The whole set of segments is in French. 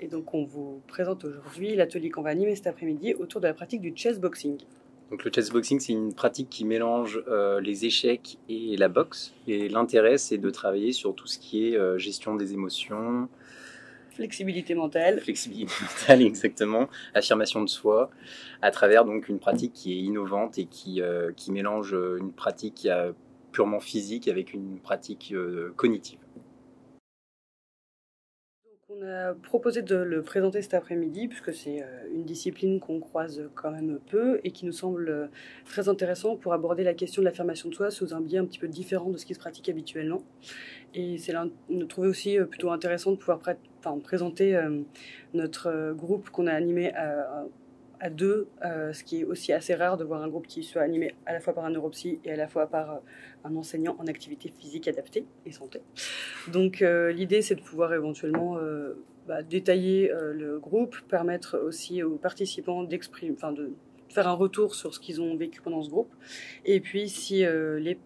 Et donc on vous présente aujourd'hui l'atelier qu'on va animer cet après-midi autour de la pratique du chessboxing. Donc le chessboxing, c'est une pratique qui mélange les échecs et la boxe. Et l'intérêt, c'est de travailler sur tout ce qui est gestion des émotions, flexibilité mentale, exactement, affirmation de soi, à travers donc une pratique qui est innovante et qui mélange une pratique purement physique avec une pratique cognitive. On a proposé de le présenter cet après-midi puisque c'est une discipline qu'on croise quand même peu et qui nous semble très intéressant pour aborder la question de l'affirmation de soi sous un biais un petit peu différent de ce qui se pratique habituellement. Et on a trouvé aussi plutôt intéressant de pouvoir présenter notre groupe qu'on a animé à deux, ce qui est aussi assez rare de voir un groupe qui soit animé à la fois par un neuropsy et à la fois par un enseignant en activité physique adaptée et santé. Donc l'idée, c'est de pouvoir éventuellement détailler le groupe, permettre aussi aux participants de faire un retour sur ce qu'ils ont vécu pendant ce groupe. Et puis, si les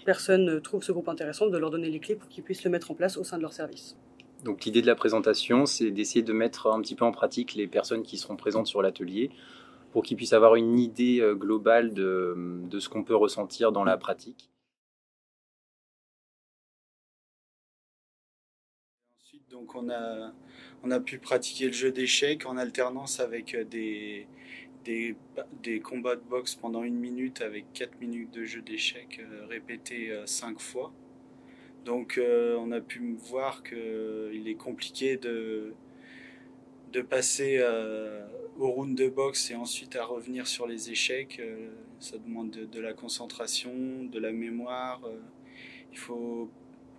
personnes trouvent ce groupe intéressant, de leur donner les clés pour qu'ils puissent le mettre en place au sein de leur service. Donc l'idée de la présentation, c'est d'essayer de mettre un petit peu en pratique les personnes qui seront présentes sur l'atelier pour qu'ils puissent avoir une idée globale de ce qu'on peut ressentir dans la pratique. Ensuite, donc on a pu pratiquer le jeu d'échecs en alternance avec des combats de boxe pendant 1 minute avec 4 minutes de jeu d'échecs répétés 5 fois. Donc on a pu voir qu'il est compliqué de passer au round de boxe et ensuite à revenir sur les échecs. Ça demande de la concentration, de la mémoire. Il faut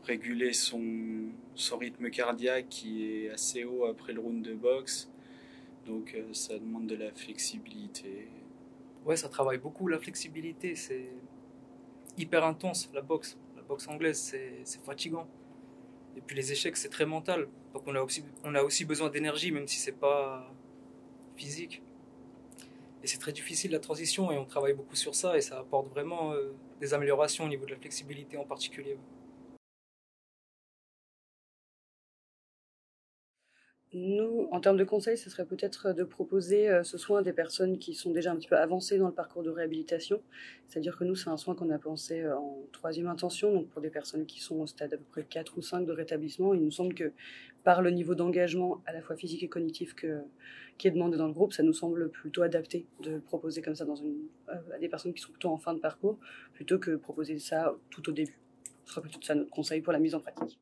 réguler son rythme cardiaque qui est assez haut après le round de boxe. Donc ça demande de la flexibilité. Ouais, ça travaille beaucoup la flexibilité, c'est hyper intense la boxe. La boxe anglaise, c'est fatigant. Et puis les échecs, c'est très mental. Donc on a aussi besoin d'énergie, même si c'est pas physique. Et c'est très difficile la transition et on travaille beaucoup sur ça et ça apporte vraiment des améliorations au niveau de la flexibilité en particulier. Nous, en termes de conseils, ce serait peut-être de proposer ce soin à des personnes qui sont déjà un petit peu avancées dans le parcours de réhabilitation. C'est-à-dire que nous, c'est un soin qu'on a pensé en 3e intention, donc pour des personnes qui sont au stade à peu près 4 ou 5 de rétablissement. Il nous semble que par le niveau d'engagement, à la fois physique et cognitif, qui est demandé dans le groupe, ça nous semble plutôt adapté de proposer comme ça à des personnes qui sont plutôt en fin de parcours, plutôt que proposer ça tout au début. Ce sera plutôt ça notre conseil pour la mise en pratique.